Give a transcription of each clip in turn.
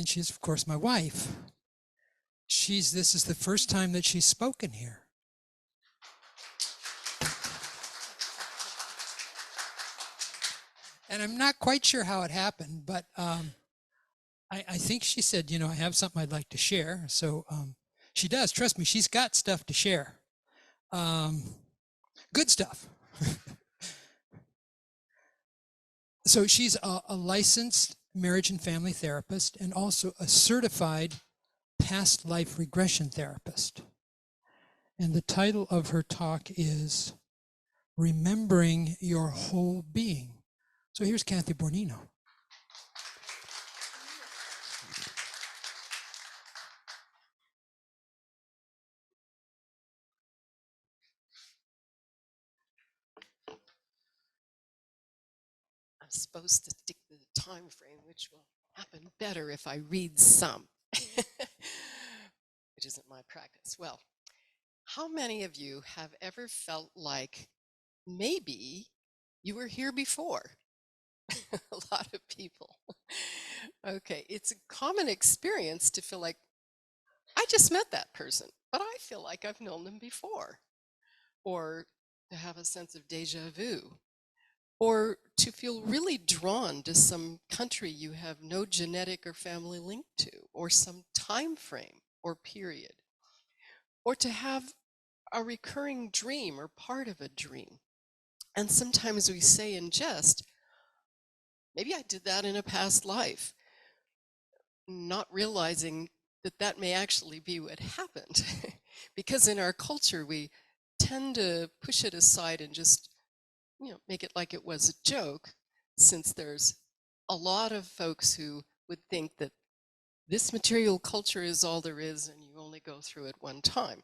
and she's, of course, my wife. This is the first time that she's spoken here. And I'm not quite sure how it happened, but I think she said, I have something I'd like to share. So she does. Trust me, she's got stuff to share. Good stuff. So she's a licensed marriage and family therapist and also a certified past life regression therapist. And the title of her talk is Remembering Your Whole Being. So here's Kathy Bornino. I'm supposed to stick to the time frame, which will happen better if I read some, which isn't my practice. Well, how many of you have ever felt like maybe you were here before? A lot of people. Okay, it's a common experience to feel like, I just met that person, but I feel like I've known them before. Or to have a sense of deja vu. Or to feel really drawn to some country you have no genetic or family link to, or some time frame or period. Or to have a recurring dream or part of a dream. And sometimes we say in jest, maybe I did that in a past life, not realizing that that may actually be what happened. Because in our culture, we tend to push it aside and just, make it like it was a joke, since there's a lot of folks who would think that this material culture is all there is and you only go through it one time.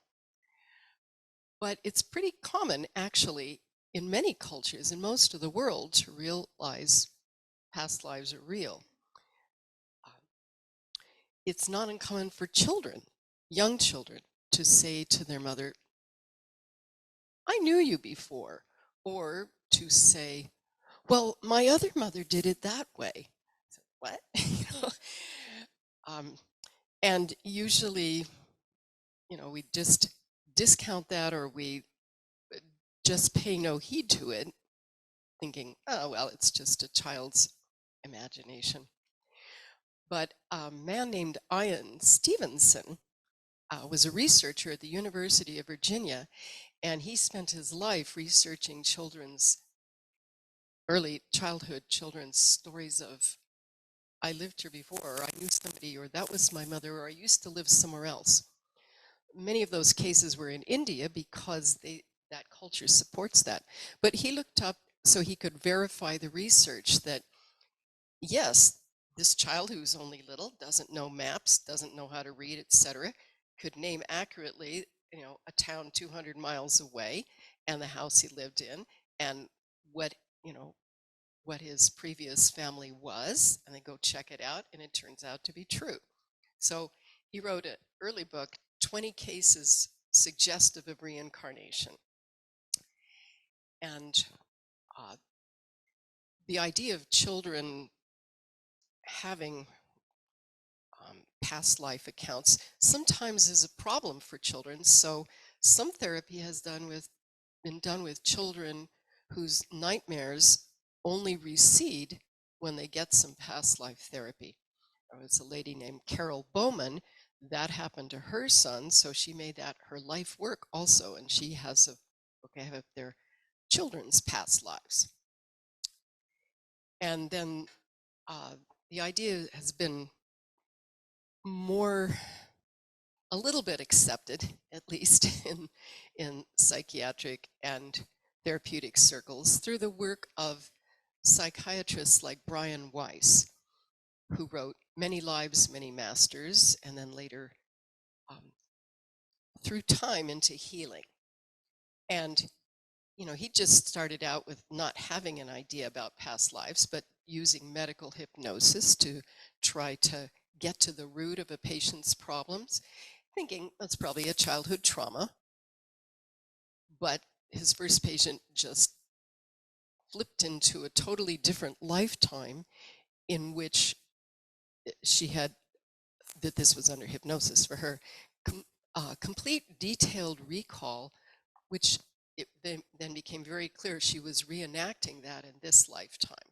But it's pretty common, actually, in many cultures, in most of the world, to realize past lives are real. It's not uncommon for children, young children, to say to their mother, I knew you before, or to say, well, my other mother did it that way. So, what? And usually, we just discount that, or we just pay no heed to it, thinking, oh, well, it's just a child's imagination. But a man named Ian Stevenson was a researcher at the University of Virginia, and he spent his life researching early childhood children's stories of, I lived here before, or I knew somebody, or that was my mother, or I used to live somewhere else. Many of those cases were in India because that culture supports that. But he looked up so he could verify the research that, yes, this child who's only little, doesn't know maps, doesn't know how to read, etc., could name accurately, a town 200 miles away and the house he lived in and what his previous family was, and then go check it out, and it turns out to be true. So he wrote an early book, 20 Cases Suggestive of Reincarnation. And the idea of children having past life accounts sometimes is a problem for children. So some therapy has been done with children whose nightmares only recede when they get some past life therapy. There was a lady named Carol Bowman. That happened to her son, so she made that her life work also, and she has a book of their children's past lives. And then the idea has been a little bit accepted, at least in psychiatric and therapeutic circles, through the work of psychiatrists like Brian Weiss, who wrote Many Lives, Many Masters, and then later Through Time into Healing. And, he just started out with not having an idea about past lives, but using medical hypnosis to try to get to the root of a patient's problems, thinking that's probably a childhood trauma. But his first patient just flipped into a totally different lifetime in which she had that this was under hypnosis for her. Complete detailed recall, which then became very clear she was reenacting that in this lifetime.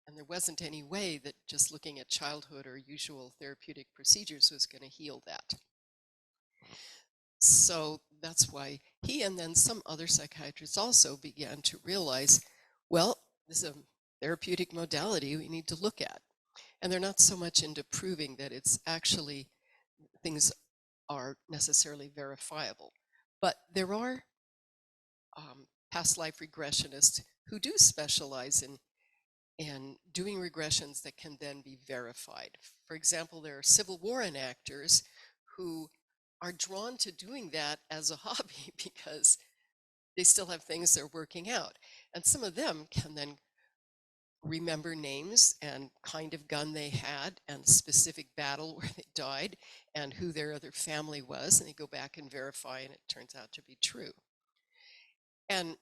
And there wasn't any way that just looking at childhood or usual therapeutic procedures was going to heal that. So that's why he and then some other psychiatrists also began to realize, well, this is a therapeutic modality we need to look at. And they're not so much into proving that it's actually things are necessarily verifiable. But there are past life regressionists who do specialize in doing regressions that can then be verified. For example, there are Civil War enactors who are drawn to doing that as a hobby because they still have things they're working out. And some of them can then remember names and kind of gun they had and specific battle where they died and who their other family was, and they go back and verify, and it turns out to be true. And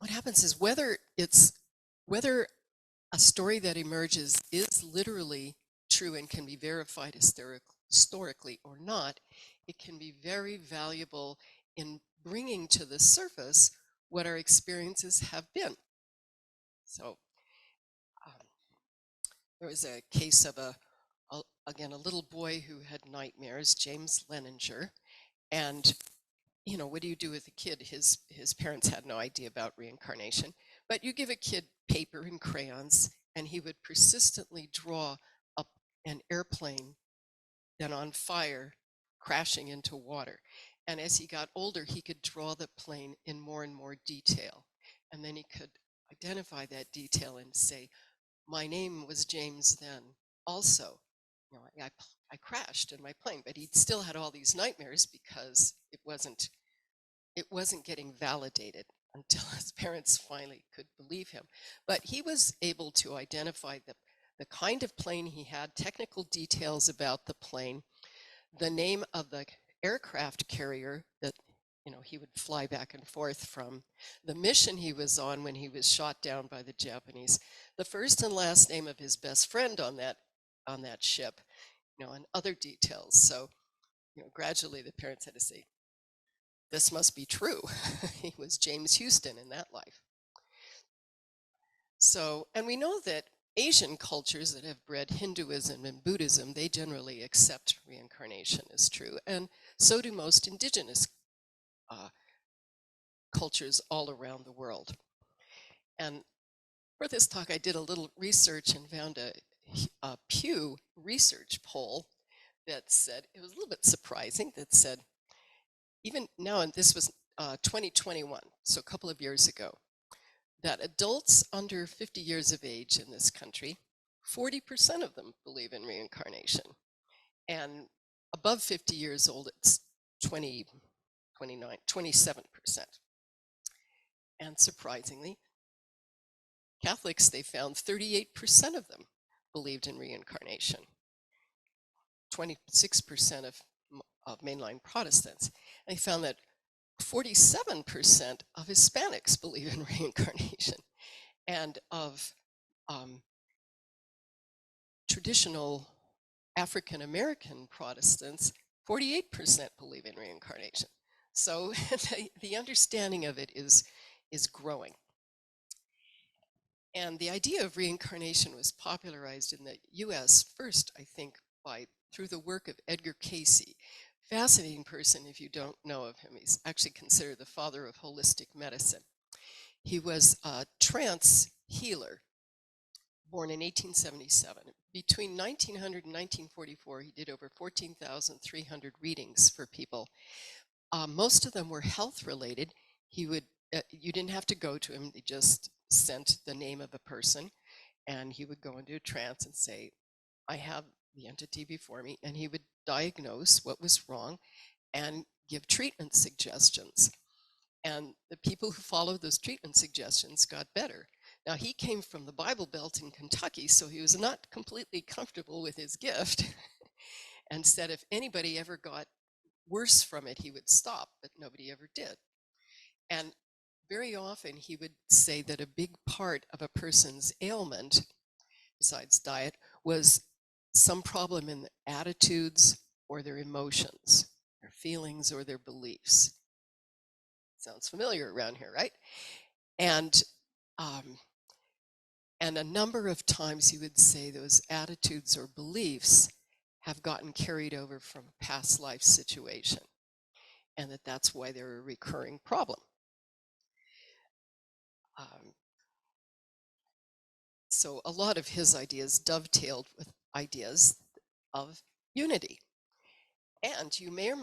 what happens is whether a story that emerges is literally true and can be verified historically or not, it can be very valuable in bringing to the surface what our experiences have been. So there was a case of again, a little boy who had nightmares, James Leninger, and what do you do with a kid? His parents had no idea about reincarnation, but you give a kid paper and crayons, and he would persistently draw up an airplane then on fire, crashing into water. And as he got older, he could draw the plane in more and more detail. And then he could identify that detail and say, my name was James then also. I crashed in my plane, but he still had all these nightmares because it wasn't getting validated until his parents finally could believe him. But he was able to identify the kind of plane he had, technical details about the plane, the name of the aircraft carrier that he would fly back and forth from, the mission he was on when he was shot down by the Japanese, the first and last name of his best friend on that ship, and other details. So, gradually the parents had to say, this must be true. He was James Houston in that life. So, and we know that Asian cultures that have bred Hinduism and Buddhism, they generally accept reincarnation as true. And so do most indigenous cultures all around the world. And for this talk, I did a little research and found a Pew research poll that said, it was a little bit surprising, that said, even now, and this was 2021, so a couple of years ago, that adults under 50 years of age in this country, 40% of them believe in reincarnation. And above 50 years old, it's 27%. And surprisingly, Catholics, they found 38% of them believed in reincarnation. 26% of mainline Protestants. And they found that 47% of Hispanics believe in reincarnation, and of traditional African American Protestants, 48% believe in reincarnation. So the understanding of it is growing. And the idea of reincarnation was popularized in the US first, I think, through the work of Edgar Cayce. Fascinating person if you don't know of him. He's actually considered the father of holistic medicine. He was a trance healer, born in 1877. Between 1900 and 1944, he did over 14,300 readings for people. Most of them were health related. You didn't have to go to him. They just sent the name of a person, and he would go into a trance and say, I have the entity before me, and he would diagnose what was wrong and give treatment suggestions. And the people who followed those treatment suggestions got better. Now, he came from the Bible Belt in Kentucky, so he was not completely comfortable with his gift and said if anybody ever got worse from it, he would stop, but nobody ever did. And very often he would say that a big part of a person's ailment, besides diet, was some problem in their attitudes or their emotions, their feelings or their beliefs. Sounds familiar around here, right? And a number of times you would say those attitudes or beliefs have gotten carried over from a past life situation, and that's why they're a recurring problem. So a lot of his ideas dovetailed with ideas of unity. And you may or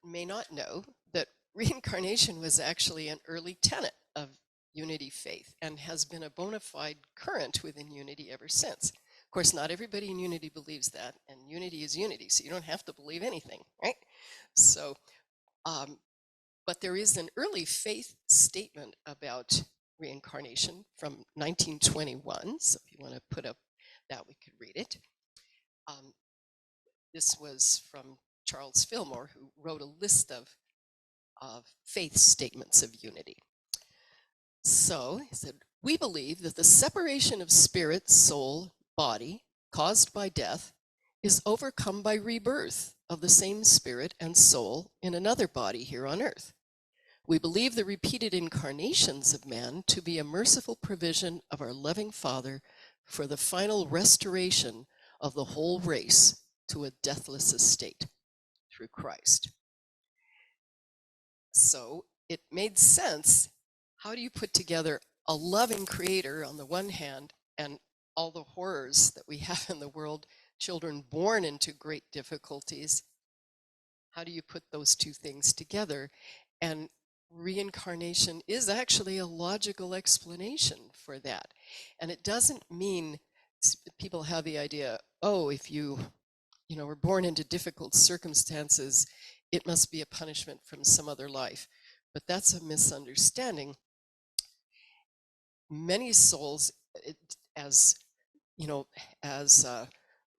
may not know that reincarnation was actually an early tenet of unity faith and has been a bona fide current within unity ever since. Of course, not everybody in unity believes that, and unity is unity, so you don't have to believe anything, right? So, but there is an early faith statement about reincarnation from 1921, so if you want to put up that, we could read it. This was from Charles Fillmore, who wrote a list of faith statements of unity. So he said, we believe that the separation of spirit, soul, body caused by death is overcome by rebirth of the same spirit and soul in another body here on earth. We believe the repeated incarnations of man to be a merciful provision of our loving Father for the final restoration of the whole race to a deathless estate through Christ. So it made sense. How do you put together a loving creator on the one hand and all the horrors that we have in the world, children born into great difficulties? How do you put those two things together? And reincarnation is actually a logical explanation for that. And it doesn't mean, people have the idea, oh, if you were born into difficult circumstances, it must be a punishment from some other life. But that's a misunderstanding. Many souls, as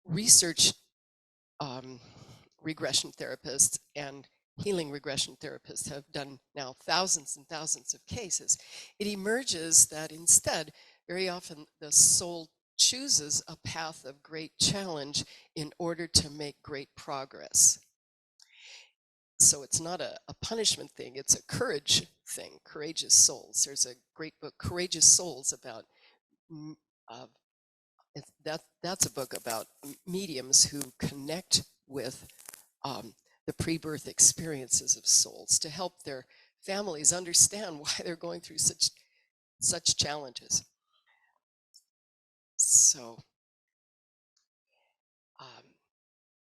research regression therapists and healing regression therapists have done now thousands and thousands of cases, it emerges that instead, very often the soul chooses a path of great challenge in order to make great progress. So it's not a punishment thing, it's a courage thing, Courageous Souls. There's a great book, Courageous Souls, about that's a book about mediums who connect with the pre-birth experiences of souls to help their families understand why they're going through such challenges. So,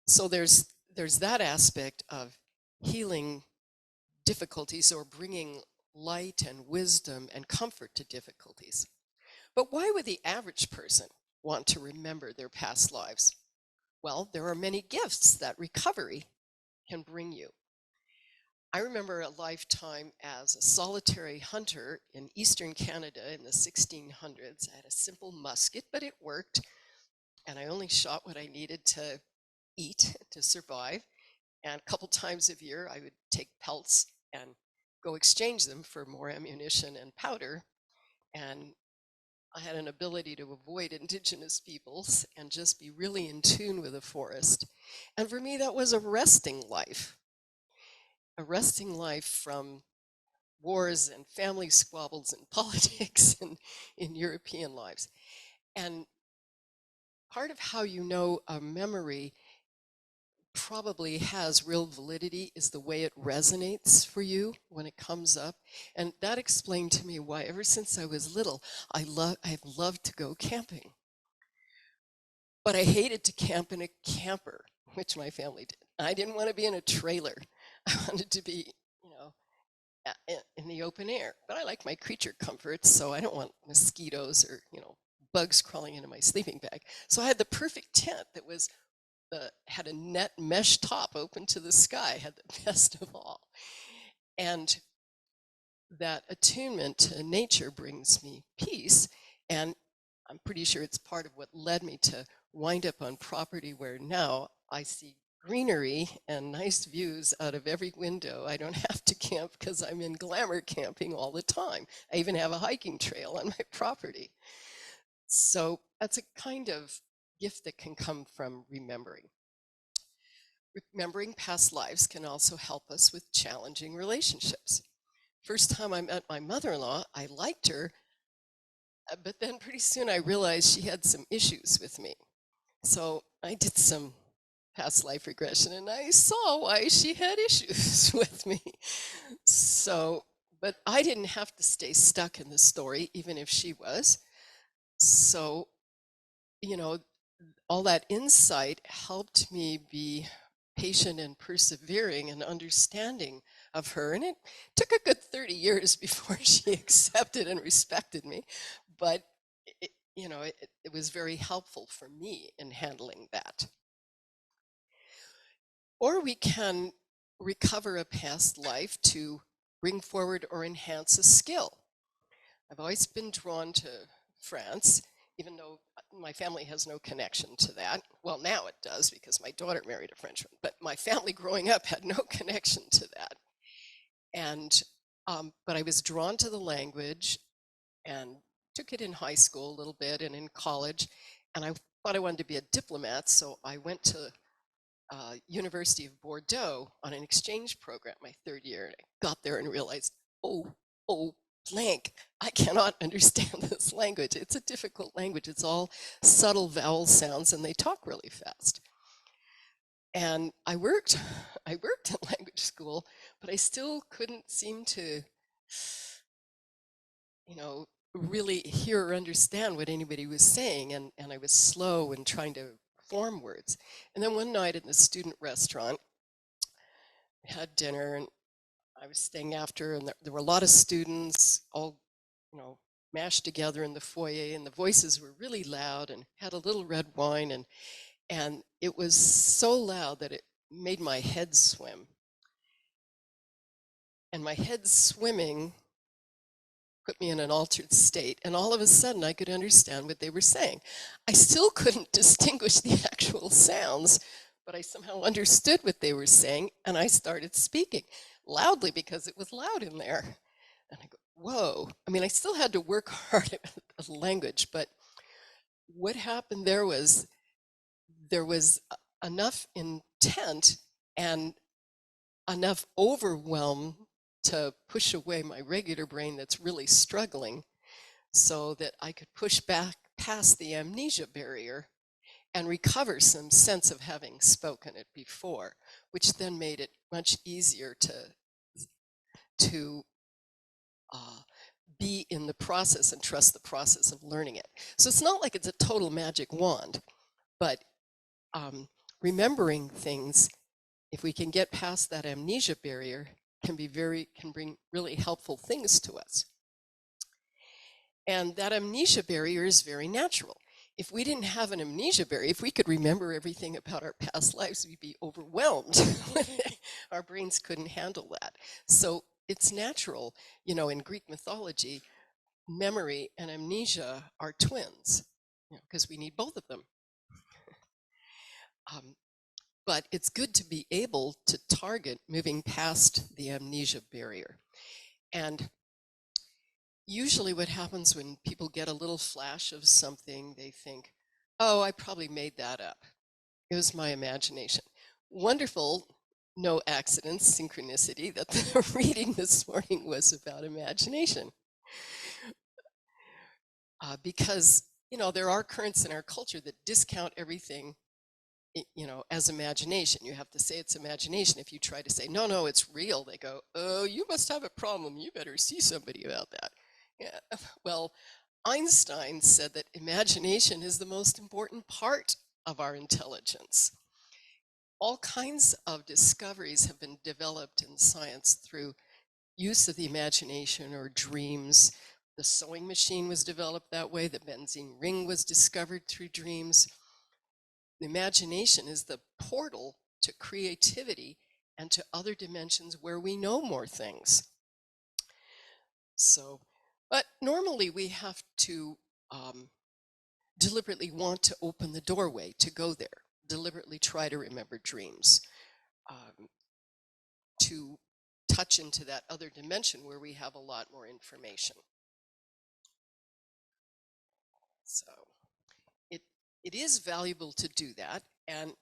so there's that aspect of healing difficulties or bringing light and wisdom and comfort to difficulties. But why would the average person want to remember their past lives? Well, there are many gifts that recovery can bring you. I remember a lifetime as a solitary hunter in Eastern Canada in the 1600s. I had a simple musket, but it worked. And I only shot what I needed to eat to survive. And a couple times a year, I would take pelts and go exchange them for more ammunition and powder. And I had an ability to avoid indigenous peoples and just be really in tune with the forest. And for me, that was a resting life from wars and family squabbles and politics and in European lives. And part of how you know a memory probably has real validity is the way it resonates for you when it comes up. And that explained to me why ever since I was little, I've loved to go camping. But I hated to camp in a camper, which my family did. I didn't want to be in a trailer. I wanted to be, in the open air. But I like my creature comforts, so I don't want mosquitoes or, bugs crawling into my sleeping bag. So I had the perfect tent that had a net mesh top open to the sky, had the best of all. And that attunement to nature brings me peace. And I'm pretty sure it's part of what led me to wind up on property where now I see greenery and nice views out of every window. I don't have to camp because I'm in glamour camping all the time. I even have a hiking trail on my property. So that's a kind of gift that can come from remembering. Remembering past lives can also help us with challenging relationships. First time I met my mother-in-law, I liked her, but then pretty soon I realized she had some issues with me. So I did some past life regression and I saw why she had issues with me. So, but I didn't have to stay stuck in the story, even if she was. So, you know, all that insight helped me be patient and persevering and understanding of her. And it took a good 30 years before she accepted and respected me. But, it was very helpful for me in handling that. Or we can recover a past life to bring forward or enhance a skill. I've always been drawn to France, even though my family has no connection to that. Well, now it does because my daughter married a Frenchman, but my family growing up had no connection to that. And, but I was drawn to the language and took it in high school a little bit and in college. And I thought I wanted to be a diplomat, so I went to University of Bordeaux on an exchange program my third year. And I got there and realized, oh, blank, I cannot understand this language. It's a difficult language. It's all subtle vowel sounds and they talk really fast. And I worked in language school, but I still couldn't seem to, really hear or understand what anybody was saying. And I was slow in trying to form words. And then one night in the student restaurant, we had dinner and I was staying after, and there were a lot of students all, mashed together in the foyer, and the voices were really loud and had a little red wine, and it was so loud that it made my head swim. And my head swimming put me in an altered state, and all of a sudden I could understand what they were saying. I still couldn't distinguish the actual sounds, but I somehow understood what they were saying, and I started speaking loudly because it was loud in there. And I go, whoa. I mean, I still had to work hard at the language, but what happened there was enough intent and enough overwhelm to push away my regular brain that's really struggling so that I could push back past the amnesia barrier and recover some sense of having spoken it before, which then made it much easier to be in the process and trust the process of learning it. So it's not like it's a total magic wand, but remembering things, if we can get past that amnesia barrier, can bring really helpful things to us. And that amnesia barrier is very natural. If we didn't have an amnesia barrier, if we could remember everything about our past lives, we'd be overwhelmed. Our brains couldn't handle that. So it's natural, in Greek mythology, memory and amnesia are twins, because we need both of them. But it's good to be able to target moving past the amnesia barrier. And usually what happens when people get a little flash of something, they think, oh, I probably made that up. It was my imagination. Wonderful, no accidents, synchronicity, that the reading this morning was about imagination. Because, there are currents in our culture that discount everything, as imagination. You have to say it's imagination. If you try to say, no, it's real, they go, oh, you must have a problem. You better see somebody about that. Yeah. Well, Einstein said that imagination is the most important part of our intelligence. All kinds of discoveries have been developed in science through use of the imagination or dreams. The sewing machine was developed that way. The benzene ring was discovered through dreams. The imagination is the portal to creativity and to other dimensions where we know more things. So, but normally we have to deliberately want to open the doorway to go there, deliberately try to remember dreams, to touch into that other dimension where we have a lot more information. So it is valuable to do that. And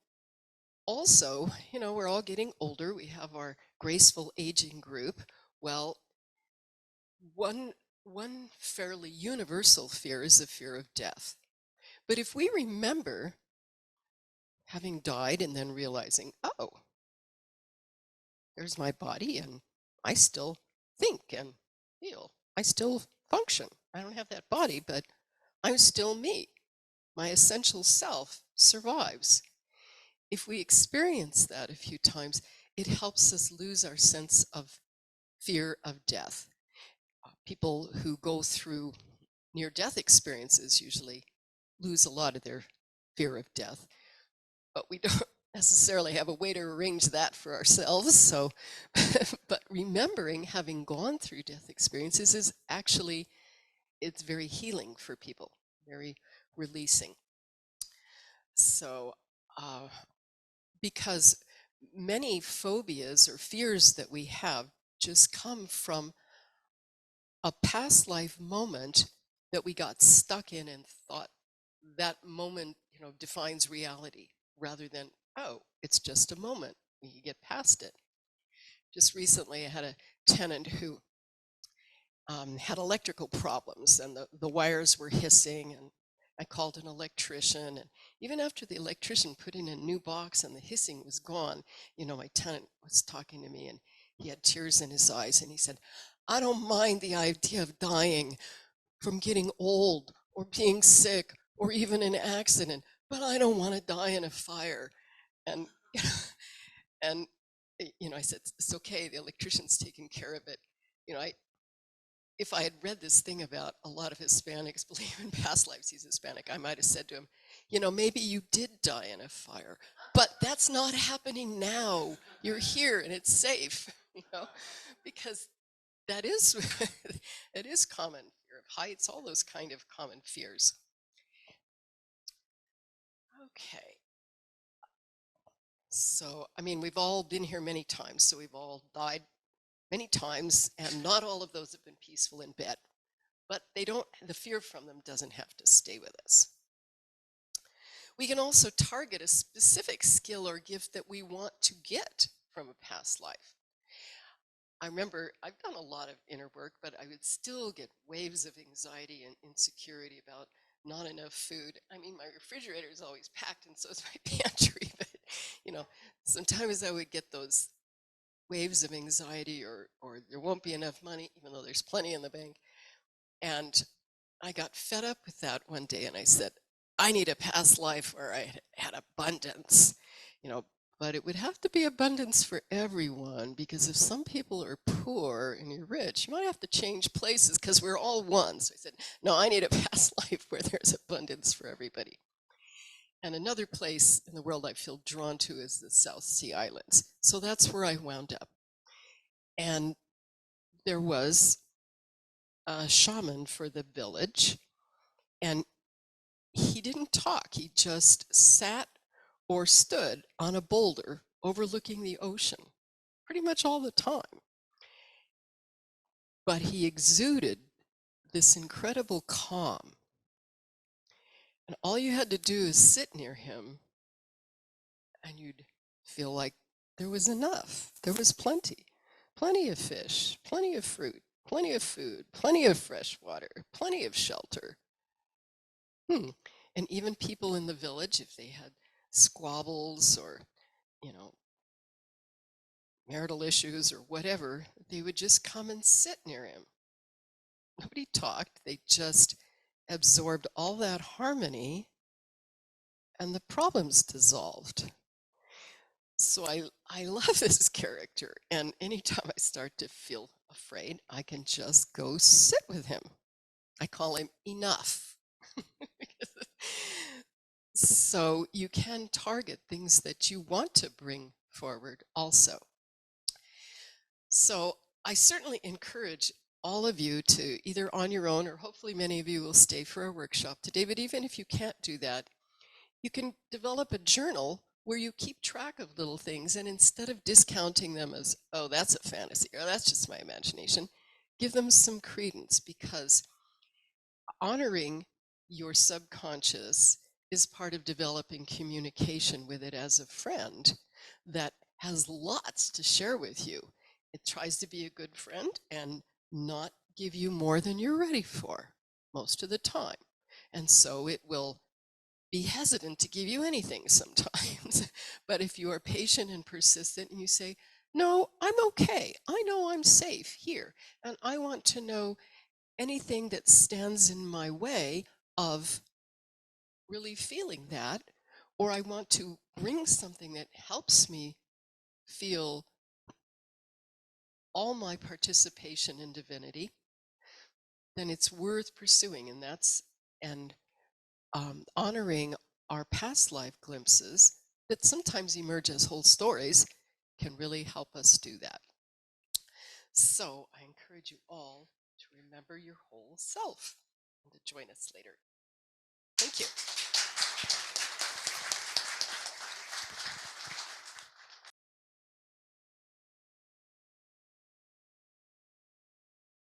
also, we're all getting older. We have our graceful aging group. Well, one fairly universal fear is the fear of death. But if we remember having died and then realizing, oh, there's my body and I still think and feel, I still function. I don't have that body, but I'm still me. My essential self survives. If we experience that a few times, it helps us lose our sense of fear of death. People who go through near death experiences usually lose a lot of their fear of death, but we don't necessarily have a way to arrange that for ourselves. So, but remembering having gone through death experiences is actually, it's very healing for people, very releasing. So, because many phobias or fears that we have just come from a past life moment that we got stuck in and thought that moment, defines reality rather than, oh, it's just a moment. We can get past it. Just recently, I had a tenant who had electrical problems and the wires were hissing, and I called an electrician, and even after the electrician put in a new box and the hissing was gone, my tenant was talking to me and he had tears in his eyes and he said, I don't mind the idea of dying from getting old or being sick or even an accident, but I don't want to die in a fire. And and I said, it's okay, the electrician's taking care of it. If I had read this thing about a lot of Hispanics believe in past lives, he's Hispanic, I might have said to him, maybe you did die in a fire, but that's not happening now. You're here and it's safe, because that is, it is common. Fear of heights, all those kind of common fears. Okay. So, we've all been here many times, so we've all died many times, and not all of those have been peaceful in bed. But the fear from them doesn't have to stay with us. We can also target a specific skill or gift that we want to get from a past life. I remember I've done a lot of inner work, but I would still get waves of anxiety and insecurity about not enough food. My refrigerator is always packed, and so is my pantry. But sometimes I would get those waves of anxiety, or there won't be enough money, even though there's plenty in the bank. And I got fed up with that one day, and I said, I need a past life where I had abundance, but it would have to be abundance for everyone, because if some people are poor and you're rich, you might have to change places because we're all one. So I said, no, I need a past life where there's abundance for everybody. And another place in the world I feel drawn to is the South Sea Islands. So that's where I wound up. And there was a shaman for the village, and he didn't talk. He just sat or stood on a boulder overlooking the ocean pretty much all the time. But he exuded this incredible calm. And all you had to do is sit near him and you'd feel like there was enough. There was plenty. Plenty of fish, plenty of fruit, plenty of food, plenty of fresh water, plenty of shelter. And even people in the village, if they had squabbles or, marital issues or whatever, they would just come and sit near him. Nobody talked. They just absorbed all that harmony and the problems dissolved. So I love this character. And anytime I start to feel afraid, I can just go sit with him. I call him Enough. So you can target things that you want to bring forward also. So I certainly encourage all of you to, either on your own, or hopefully many of you will stay for a workshop today, but even if you can't do that, you can develop a journal where you keep track of little things, and instead of discounting them as, oh, that's a fantasy, or that's just my imagination, give them some credence, because honoring your subconscious is part of developing communication with it as a friend that has lots to share with you. It tries to be a good friend and not give you more than you're ready for most of the time. And so it will be hesitant to give you anything sometimes. But if you are patient and persistent and you say, no, I'm okay. I know I'm safe here. And I want to know anything that stands in my way of really feeling that, or I want to bring something that helps me feel all my participation in divinity, then it's worth pursuing. And honoring our past life glimpses that sometimes emerge as whole stories can really help us do that. So I encourage you all to remember your whole self and to join us later. Thank you.